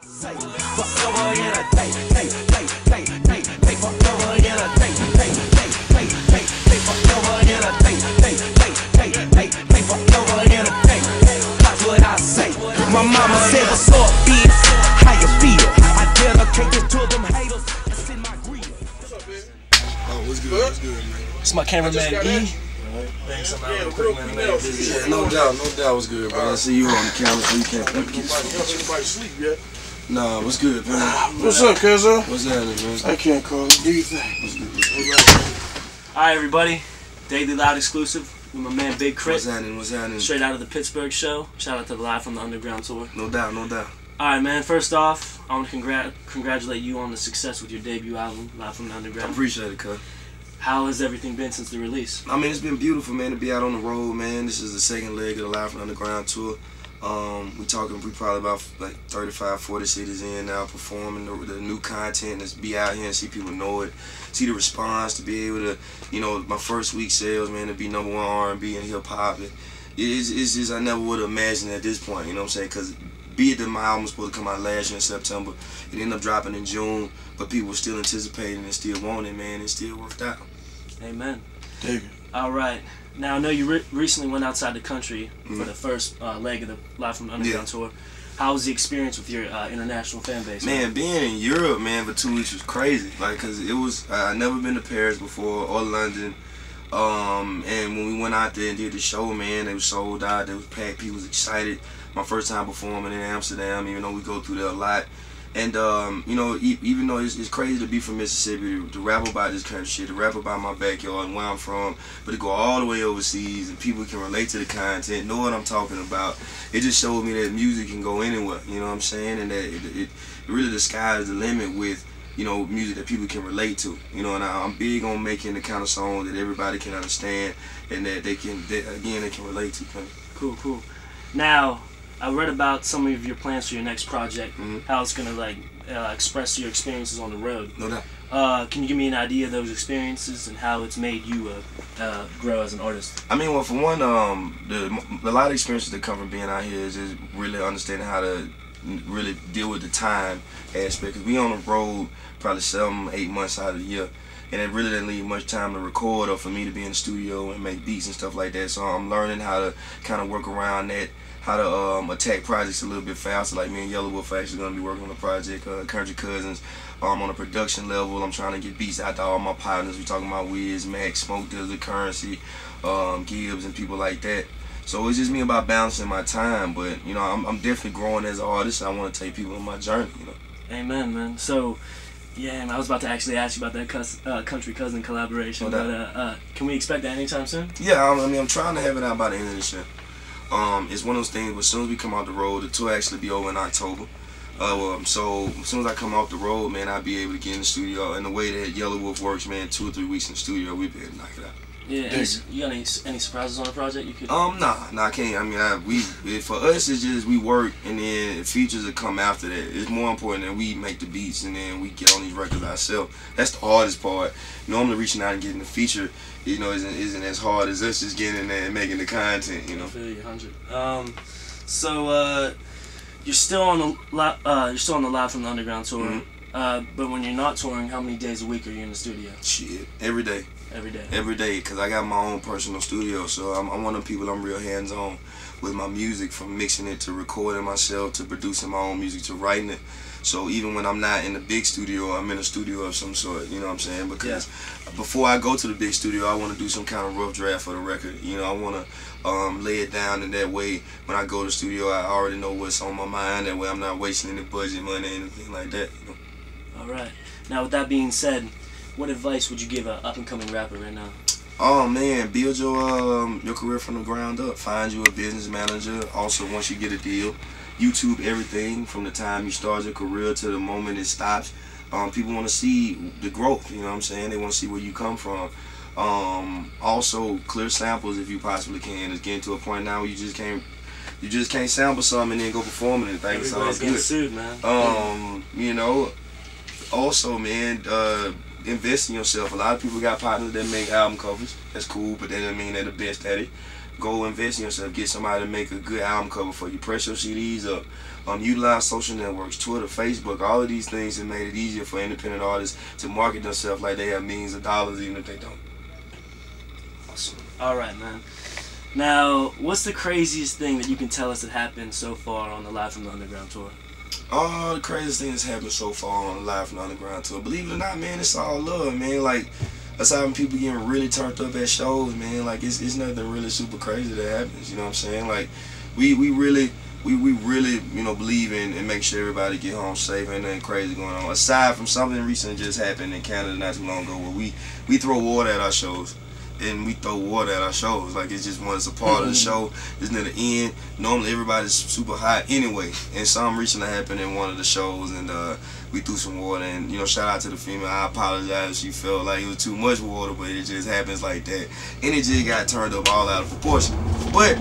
My mama said, what's up, bitch? How you feel? I dedicate this to them haters. That's in my grill. What's up, man? Oh, what's good? What's good, man? It's my cameraman, E. Thanks, no doubt, what's good, bro. I see you on the camera, so you can't Everybody sleep yet? Nah, what's good, man? What's up, cuzzo? What's happening, man? I can't call it. Do you think? What's good? Alright, everybody. Daily Loud exclusive with my man Big K.R.I.T. What's happening? What's happening? Straight out of the Pittsburgh show. Shout out to the Live from the Underground tour. No doubt, no doubt. Alright, man. First off, I want to congratulate you on the success with your debut album, Live from the Underground. I appreciate it, cuz. How has everything been since the release? I mean, it's been beautiful, man, to be out on the road, man. This is the second leg of the Live from the Underground tour. We probably about like 35, 40 cities in now, performing the new content, to be out here and see people know it, see the response, to be able to, you know, my first week sales, man, to be #1 R&B and hip hop. It's just, I never would have imagined at this point, you know what I'm saying? Because be it that my album was supposed to come out last year in September, it ended up dropping in June, but people were still anticipating and still wanting it, man, and still worked out. Amen. Take it. All right. Now, I know you recently went outside the country for the first leg of the Live from the Underground tour. How was the experience with your international fan base? Man, being in Europe, man, for 2 weeks was crazy. Like, cause it was, I never been to Paris before or London. And when we went out there and did the show, man, they was sold out. They was packed. People was excited. My first time performing in Amsterdam, even though we go through there a lot. And, you know, even though it's crazy to be from Mississippi, to rap about this kind of shit, to rap about my backyard and where I'm from, but to go all the way overseas and people can relate to the content, know what I'm talking about, it just showed me that music can go anywhere, you know what I'm saying? And that it really, the sky is the limit with, you know, music that people can relate to, you know, and I'm big on making the kind of song that everybody can understand and that they can relate to. Cool, cool. Now, I read about some of your plans for your next project, how it's going to like express your experiences on the road. No doubt. Can you give me an idea of those experiences and how it's made you grow as an artist? I mean, well, for one, a lot of experiences that come from being out here is just really understanding how to really deal with the time aspect. Because we on the road probably 7, 8 months out of the year. And it really didn't leave much time to record or for me to be in the studio and make beats and stuff like that. So I'm learning how to kind of work around that, how to attack projects a little bit faster. Like me and Yelawolf are actually going to be working on a project, Country Cousins, on a production level. I'm trying to get beats out to all my partners. We're talking about Wiz, Max, Smoke Desert, Currency, Gibbs, and people like that. So it's just me about balancing my time. But, you know, I'm definitely growing as an artist. I want to take people on my journey, you know. Amen, man. So, yeah, man, I was about to actually ask you about that Country Cousin collaboration, but can we expect that anytime soon? Yeah, I mean, I'm trying to have it out by the end of this year. It's one of those things where as soon as we come off the road, the tour actually be over in October. So as soon as I come off the road, man, I'll be able to get in the studio. And the way that Yelawolf works, man, 2 or 3 weeks in the studio, we'll be able to knock it out. Yeah, you got any surprises on the project you could? Nah, I can't. I mean, for us, it's just we work, and then features will come after that. It's more important that we make the beats, and then we get on these records ourselves. That's the hardest part. Normally, reaching out and getting the feature, you know, isn't as hard as us just getting in there and making the content, you know. I feel you, 100. So you're still on the Live from the Underground tour, but when you're not touring, how many days a week are you in the studio? Shit, every day. Every day. Every day, because I got my own personal studio, so I'm one of the people, I'm real hands-on with my music, from mixing it to recording myself to producing my own music to writing it. So even when I'm not in the big studio, I'm in a studio of some sort, you know what I'm saying? Because before I go to the big studio, I want to do some kind of rough draft for the record. You know, I want to lay it down in that way. When I go to the studio, I already know what's on my mind. That way I'm not wasting any budget money or anything like that, you know? All right. Now, with that being said, what advice would you give an up-and-coming rapper right now? Oh man, build your career from the ground up. Find you a business manager. Also, once you get a deal, YouTube everything from the time you start your career to the moment it stops. People want to see the growth, you know what I'm saying? They want to see where you come from. Also, clear samples if you possibly can. It's getting to a point now where you just can't sample something and then go perform it and think it's all good. Everybody's getting sued, man. You know, also, man, invest in yourself. A lot of people got partners that make album covers. That's cool, but that doesn't mean they're the best at it. go invest in yourself. Get somebody to make a good album cover for you. Press your CDs up. Utilize social networks, Twitter, Facebook, all of these things have made it easier for independent artists to market themselves like they have millions of dollars even if they don't. Awesome. Alright, man. Now, what's the craziest thing that you can tell us that happened so far on the Live from the Underground tour? Oh, the craziest thing that's happened so far on the Live from the Underground tour. Believe it or not, man, it's all love, man. Like, aside from people getting really turned up at shows, man, like, it's nothing really super crazy that happens, you know what I'm saying? Like, we really, you know, believe in and make sure everybody get home safe. Ain't nothing crazy going on. Aside from something recent just happened in Canada not too long ago where we throw water at our shows. And we throw water at our shows. Like, it's just it's a part of the show. It's near the end. Normally everybody's super hot anyway. And something recently happened in one of the shows and we threw some water, and you know, shout out to the female. I apologize if she felt like it was too much water, but it just happens like that. And it just got turned up all out of proportion. But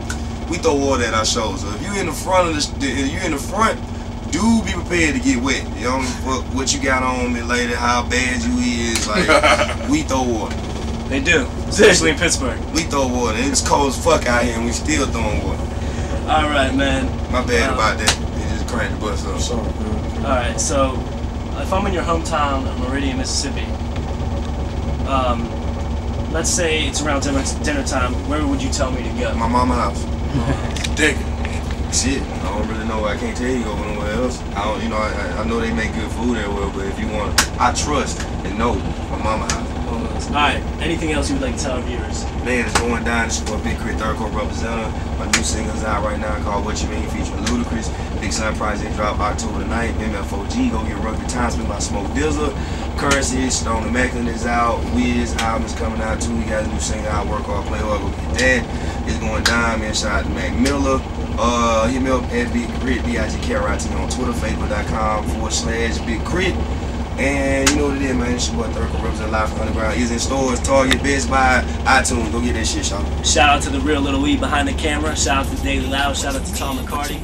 we throw water at our shows. So if you in the front of do be prepared to get wet. You know what you got on me later, how bad you is, like we throw water. They do, especially in Pittsburgh. We throw water. It's cold as fuck out here and we still throwing water. Alright, man. My bad about that. They just cranked the bus up. Sorry, man. Alright, so if I'm in your hometown of Meridian, Mississippi, let's say it's around dinner time, where would you tell me to go? My mama's house. Dig it. Shit, I don't really know. I can't tell you go nowhere else. I don't, you know, I know they make good food everywhere, but if you want, I trust and know my mama's house. Alright, anything else you would like to tell our viewers? Man, it's going down. It's your Big K.R.I.T, third court representative. My new single's out right now called What You Mean, featuring Ludacris. Big Sun Project drop October the 9th. MFOG, go get Rugby Timesman by Smoke Dizzle. Currency, Stone the Macklin is out. Wiz album is coming out too. We got a new single out, Work Hard, Play Hard, go get that. It's going down, man. Shout out to Mac Miller. Hit me up at Big K.R.I.T, Big K.R.I.T on Twitter, Facebook.com/Big K.R.I.T. And you know what it is, man. It's your boy Third Court Representative Live from Underground. Is in stores, Target, Best Buy, iTunes. Go get that shit, y'all. Shout out to the real Lil E behind the camera. Shout out to Daily Loud. Shout out to Tom McCarty.